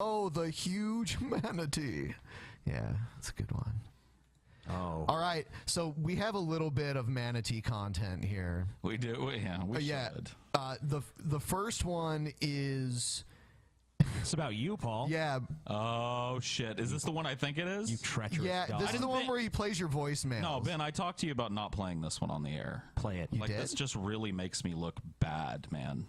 Oh, the huge manatee. Yeah, that's a good one. Oh. All right, so we have a little bit of manatee content here. We do, yeah, we should. The first one is... It's about you, Paul. Yeah. Oh, shit. Is this the one I think it is? You treacherous dog. This is the one where he plays your voicemail. No, Ben, I talked to you about not playing this one on the air. Play it. You like, did? this just really makes me look bad, man.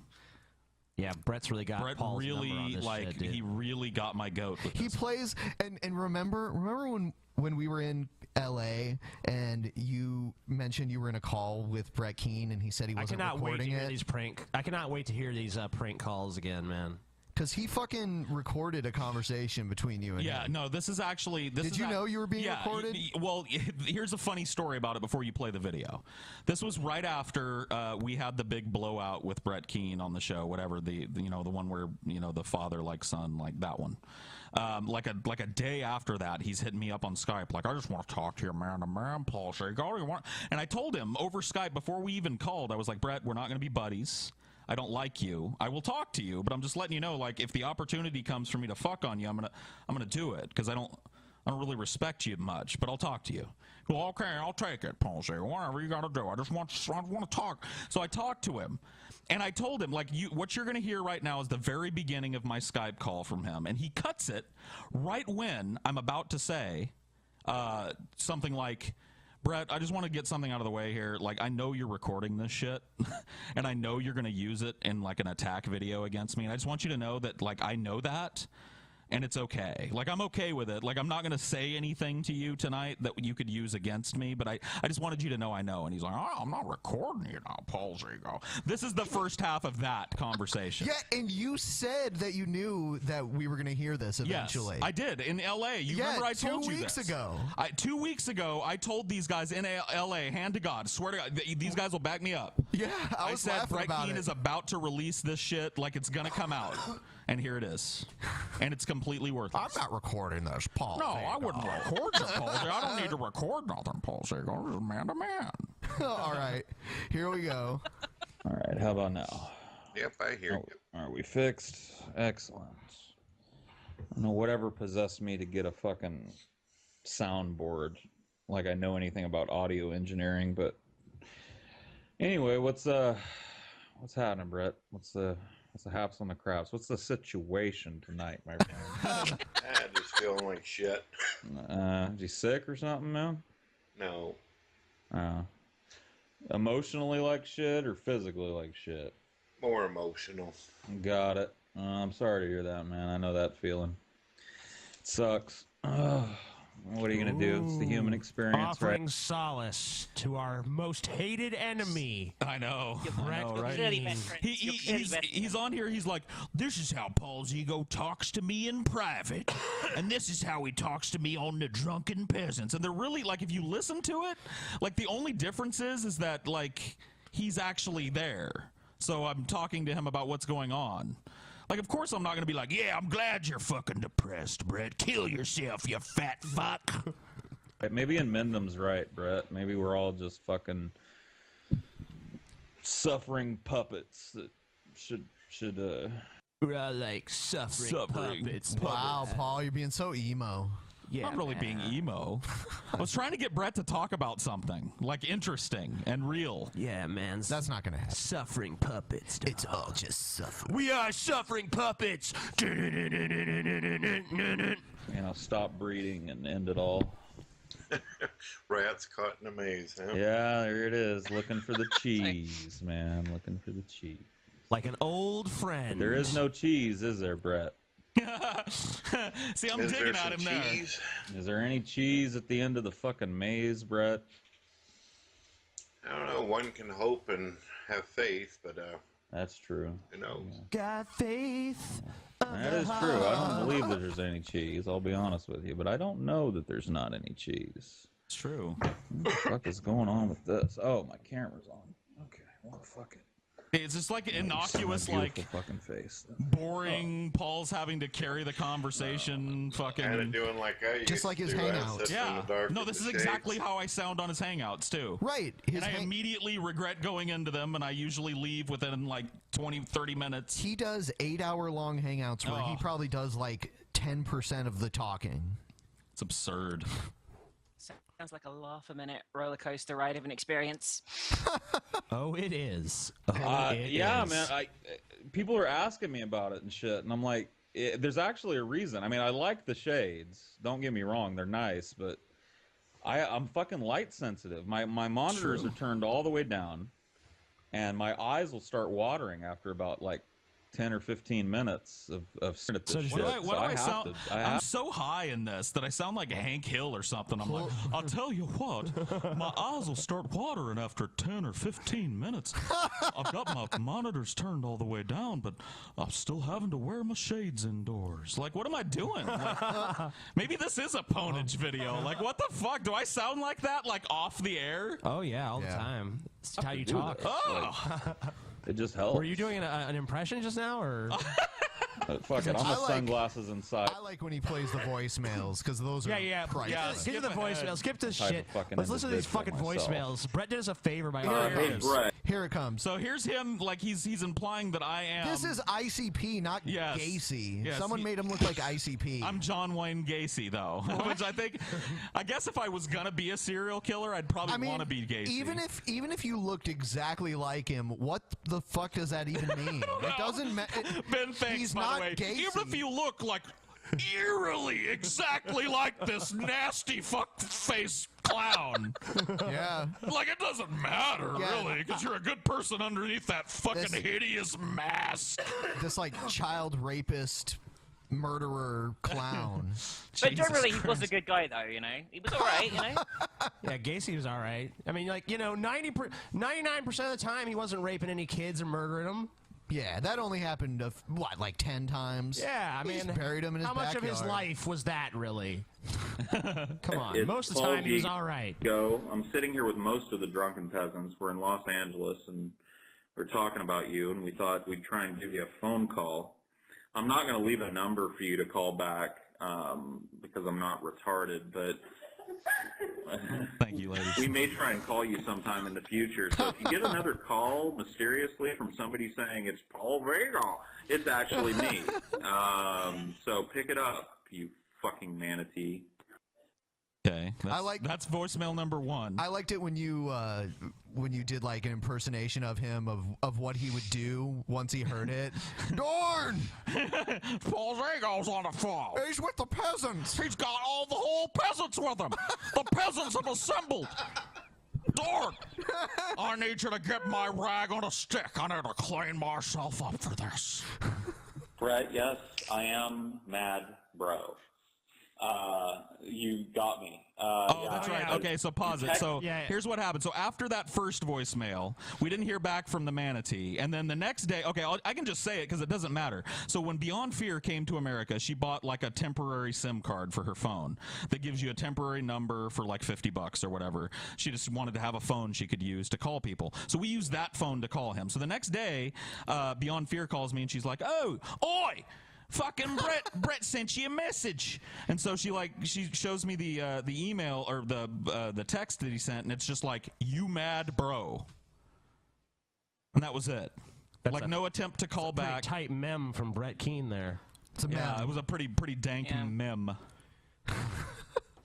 Yeah, Brett's really got Paul's really, number on this like, shit, dude. he really got my goat with He this. plays, and remember when we were in L.A. and you mentioned you were in a call with Brett Keane and he said he wasn't recording it? I cannot wait to hear these prank calls again, man. Because he fucking recorded a conversation between you and him. No, this is actually... Did you know you were being recorded? Well, here's a funny story about it before you play the video. This was right after we had the big blowout with Brett Keane on the show, whatever, the one where, the father like son, like that one. Like a day after that, he's hitting me up on Skype, like, I just want to talk to you, man, Paul Segal. And I told him over Skype before we even called, I was like, Brett, we're not going to be buddies. I don't like you. I will talk to you, but I'm just letting you know, like, if the opportunity comes for me to fuck on you, I'm gonna do it, because I don't really respect you much, but I'll talk to you. Well, okay, I'll take it, Paul. Say whatever you got to do. I want to talk. So I talked to him, and I told him, like, what you're gonna hear right now is the very beginning of my Skype call from him, and he cuts it right when I'm about to say something like, Brett, I just want to get something out of the way here. Like, I know you're recording this shit, and I know you're going to use it in, like, an attack video against me, and I just want you to know that, like, I know that, and it's okay. Like, I'm okay with it. Like, I'm not going to say anything to you tonight that you could use against me, but I just wanted you to know I know. And he's like, oh, I'm not recording you now, Paul Segal. This is the first half of that conversation. Yeah, and you said that you knew that we were going to hear this eventually. Yes, I did, in L.A. You remember I told you this. 2 weeks ago. 2 weeks ago, I told these guys in L.A., hand to God, swear to God, these guys will back me up. Yeah, I was said Brett Keane it. is about to release this shit like it's going to come out. And here it is. And it's completely worthless. I'm not recording this, Paul. No, I wouldn't record you, Paul. I don't need to record nothing, Paul Segal. This is man to man. All right, here we go. All right, how about now? Yep, I hear you. Are we fixed? Excellent. I don't know whatever possessed me to get a fucking soundboard, like I know anything about audio engineering, but anyway, what's happening, Brett? What's the haps on the craps? What's the situation tonight, my friend? I'm just feeling like shit. Is he sick or something, man? No. Emotionally like shit or physically like shit? More emotional. Got it. I'm sorry to hear that, man. I know that feeling. It sucks. What are you gonna do? It's the human experience, Offering right? solace to our most hated enemy. I know. Brett right? Keane. He's on here. He's like, this is how Paul's ego talks to me in private, and this is how he talks to me on the Drunken Peasants. And they're really, like, if you listen to it, like, the only difference is that, like, he's actually there. So I'm talking to him about what's going on. Like, of course I'm not going to be like, yeah, I'm glad you're fucking depressed, Brett. Kill yourself, you fat fuck. Maybe Mendham's right, Brett. Maybe we're all just fucking suffering puppets that should We're all like suffering puppets. Wow, Paul, you're being so emo. Yeah, I'm not really being emo. I was trying to get Brett to talk about something, like, interesting and real. Yeah, man. That's not going to happen. Suffering puppets. Dog. It's all just suffering. We are suffering puppets. stop breeding and end it all. Rats caught in a maze, huh? Yeah, there it is. Looking for the cheese, man. Looking for the cheese. Like an old friend. But there is no cheese, is there, Brett? See, I'm digging at him there. Is there any cheese at the end of the fucking maze, Brett? I don't know. One can hope and have faith, but that's true. You know, got faith. That is true. I don't believe that there's any cheese. I'll be honest with you, but I don't know that there's not any cheese. It's true. What the fuck is going on with this? Oh, my camera's on. Okay, well, fuck it. It's just like innocuous, like fucking face. Boring. Paul's having to carry the conversation. Fucking kind of doing like I just like his hangouts. Yeah. No, this is exactly how I sound on his hangouts too. Right. And I immediately regret going into them, and I usually leave within like 20, 30 minutes. He does 8-hour long hangouts where he probably does like 10% of the talking. It's absurd. Sounds like a laugh-a-minute roller coaster ride of an experience. Oh, it is. Yeah, man. People are asking me about it and shit, and I'm like, there's actually a reason. I mean, I like the shades. Don't get me wrong, they're nice, but I'm fucking light sensitive. My monitors are turned all the way down, and my eyes will start watering after about like 10 or 15 minutes of staring at this shit. What do I sound? I'm so high in this that I sound like Hank Hill or something. I'm like, I'll tell you what, my eyes will start watering after 10 or 15 minutes. I've got my monitors turned all the way down, but I'm still having to wear my shades indoors. Like, what am I doing? Like, maybe this is a ponage video. Like, what the fuck? Do I sound like that, like, off the air? Oh, yeah, all the time. It's how you talk. Oh! It just helps. Were you doing an impression just now, or? Fuck it, I'm with sunglasses inside. I like when he plays the voicemails, because those are priceless. Skip the voicemails. Skip this shit. Let's listen to these fucking voicemails. Brett did us a favor by Here it comes. So here's him, like he's implying that I am. This is ICP, not Gacy. Yes, Someone made him look like ICP. I'm John Wayne Gacy, though, which I guess if I was gonna be a serial killer, I'd probably want to be Gacy. Even if you looked exactly like him, what the fuck does that even mean? It doesn't matter. Ben, thanks, he's by not the way. Gacy. Even if you look like eerily exactly like this nasty fuck face clown. Yeah. Like, it doesn't matter, really, because you're a good person underneath that fucking hideous mask. This, like, child rapist murderer clown. But generally, he was a good guy, though, you know? He was alright, you know? Yeah, Gacy was alright. I mean, like, 99% of the time, he wasn't raping any kids or murdering them. Yeah, that only happened, like 10 times? Yeah, I mean, he buried him in his how much backyard. of his life was that, really? Come on, It's most of the time he was all right. I'm sitting here with most of the drunken peasants. We're in Los Angeles, and we're talking about you, and we thought we'd try and give you a phone call. I'm not going to leave a number for you to call back because I'm not retarded, but thank you, ladies. We may try and call you sometime in the future. So if you get another call mysteriously from somebody saying it's Paul Vega, it's actually me. So pick it up, you fucking manatee. Okay, that's voicemail number 1. I liked it when you did like an impersonation of him of what he would do once he heard it. Dorn! Paul Zago's on the phone. He's with the peasants. He's got all the whole peasants with him. The peasants have assembled. Dorn, I need you to get my rag on a stick. I need to clean myself up for this. Brett, yes, I am mad, bro. You got me. That's right. Okay, so pause it. So here's what happened. So after that first voicemail, we didn't hear back from the manatee. And then the next day, okay, I can just say it because it doesn't matter. So when Beyond Fear came to America, she bought like a temporary SIM card for her phone that gives you a temporary number for like $50 or whatever. She just wanted to have a phone she could use to call people. So we used that phone to call him. So the next day, Beyond Fear calls me and she's like, "Oh, oi! Fucking Brett sent you a message." And so she shows me the email or the text that he sent, and it's just like, "You mad, bro?" And that was it. Like no attempt to call back. Tight mem from Brett Keane there. It's a mem. It was a pretty dank mem.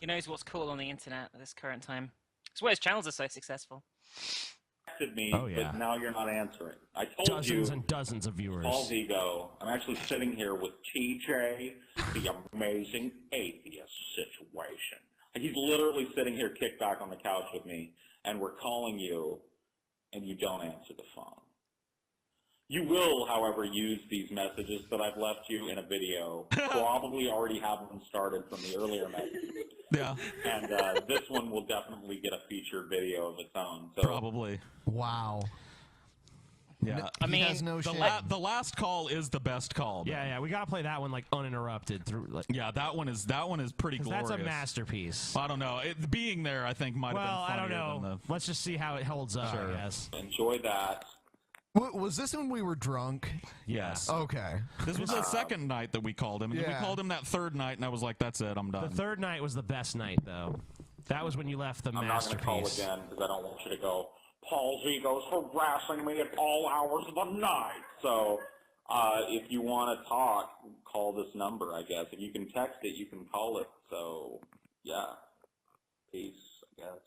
He knows what's cool on the internet at this current time. That's why his channels are so successful. Me, but now you're not answering. I told dozens and dozens of viewers. Paul Vigo. I'm actually sitting here with TJ, the amazing atheist situation. He's literally sitting here kicked back on the couch with me, and we're calling you, and you don't answer the phone. You will, however, use these messages that I've left you in a video. Probably already have them started from the earlier messages. Yeah. And this one will definitely get a featured video of its own. So. Probably. Wow. Yeah. I mean, the last call is the best call. Yeah, we gotta play that one like uninterrupted through. Like, yeah, that one is pretty glorious. That's a masterpiece. I don't know. Being there, I think might have been funnier. Well, I don't know. Let's just see how it holds up. Sure. I guess. Enjoy that. Was this when we were drunk? Yes. Okay. This was the second night that we called him. And we called him that third night, and I was like, "That's it, I'm done." The third night was the best night, though. That was when you left the masterpiece. I'm not going to call again because I don't want you to go, "Paul Vigo's harassing me at all hours of the night." So If you want to talk, call this number, I guess. If you can text it, you can call it. So, yeah. Peace, I guess.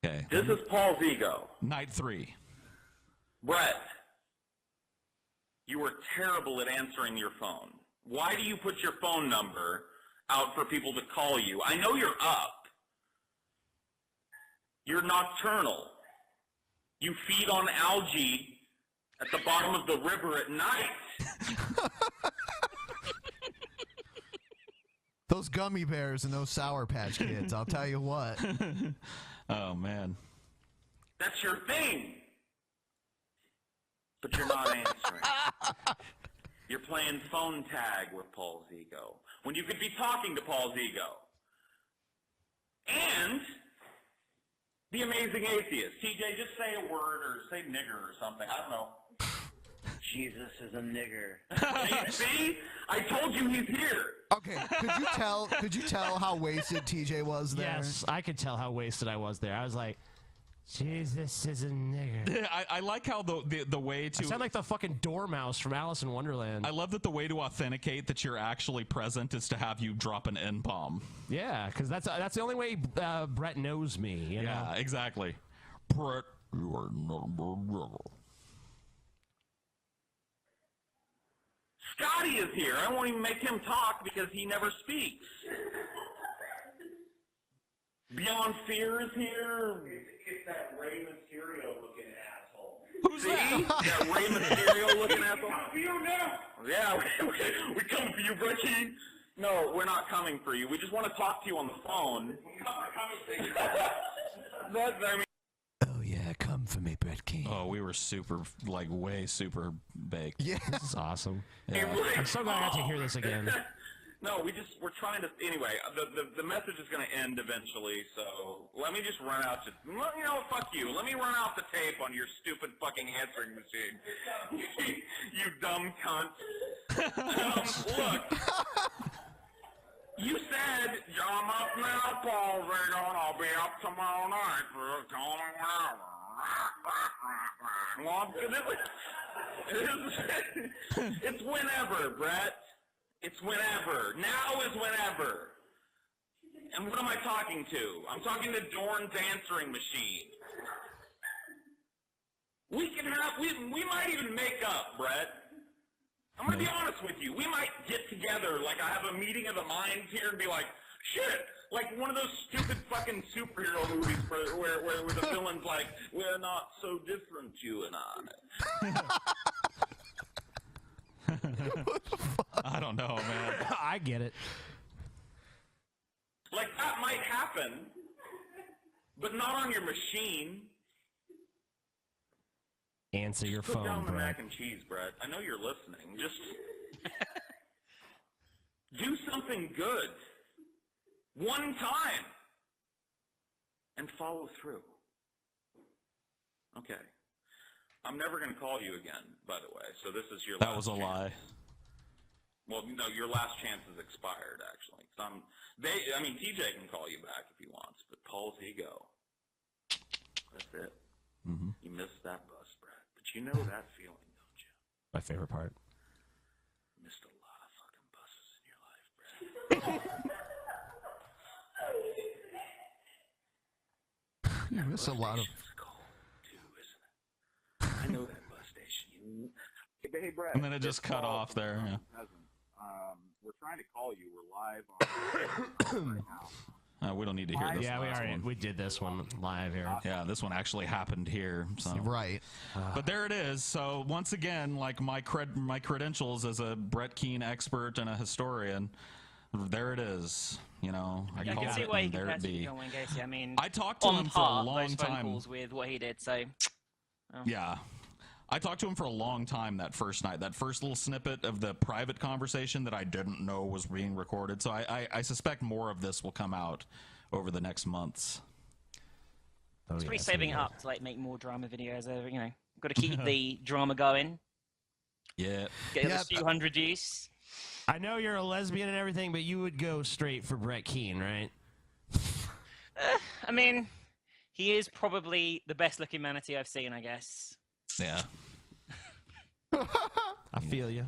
Okay. This is Paul Vigo. Night 3. Brett, you were terrible at answering your phone. Why do you put your phone number out for people to call you? I know you're up. You're nocturnal. You feed on algae at the bottom of the river at night. Those gummy bears and those Sour Patch Kids, I'll tell you what. Oh, man. That's your thing. But you're not answering. You're playing phone tag with Paul Zigo when you could be talking to Paul Zigo. And the amazing atheist. TJ, just say a word or say nigger or something. I don't know. Jesus is a nigger. See? I told you he's here. Okay, could you tell how wasted TJ was there? Yes, I could tell how wasted I was there. I was like, Jesus is a nigger. I like how the way to... I sound like the fucking dormouse from Alice in Wonderland. I love that the way to authenticate that you're actually present is to have you drop an N-bomb. Yeah, because that's the only way Brett knows me, you know? Yeah, exactly. Brett, you are number... Scotty is here. I won't even make him talk because he never speaks. Beyond Fear is here. It's that Rey Mysterio looking asshole. Who's See? that? That Rey Mysterio looking asshole. Come for you now. Yeah, we coming for you, Brecci. No, we're not coming for you. We just want to talk to you on the phone. I mean, Oh yeah, come for me, Brett Keane. Oh, we were super, like, way super baked. Yeah. This is awesome. Yeah. I'm so glad I got to hear this again. No, we're trying to, anyway, the message is going to end eventually, so let me just run out fuck you. Let me run out the tape on your stupid fucking answering machine. You dumb cunt. Look, you said, I'm up now, Paul Vigo, and I'll be up tomorrow night for it's whenever, Brett. It's whenever. Now is whenever. And what am I talking to? I'm talking to Dorn's answering machine. We might even make up, Brett. I'm going to be honest with you. We might get together, like I have a meeting of the minds here and be like, shit, like one of those stupid fucking superhero movies where the villain's like, we're not so different, you and I. I don't know, man. I get it. Like, that might happen, but not on your machine. Answer your Put phone, down the Brett. mac and cheese, Brett. I know you're listening. Just do something good. One time. And follow through. Okay. I'm never going to call you again, by the way, so this is your last That was a chance. lie. Well, no, your last chance is expired, actually. TJ can call you back if he wants, but Paul's ego. That's it. Mm-hmm. You missed that bus, Brett. But you know that feeling, don't you? My favorite part. You missed a lot of fucking buses in your life, Brett. You miss a lot of... It's cold, too, isn't it? I know that bus station. Hey, Brett. And then it just cut off there. Yeah. We're trying to call you. We're live on right now. We don't need to hear this. Yeah, last one. we did this one live here. Yeah, this one actually happened here. So. Right. But there it is. So once again, like my credentials as a Brett Keane expert and a historian, there it is. You know, I can see why you compared to John Wayne Gacy. I mean, I talked to him for a long those phone time. calls with what he did. So, Yeah. I talked to him for a long time that first night, that first little snippet of the private conversation that I didn't know was being recorded. So I suspect more of this will come out over the next months. it's pretty saving it up to like make more drama videos. Got to keep the drama going. Yeah. Get a few hundred views. I know you're a lesbian and everything, but you would go straight for Brett Keane, right? I mean, he is probably the best looking manatee I've seen, I guess. Yeah. I feel you.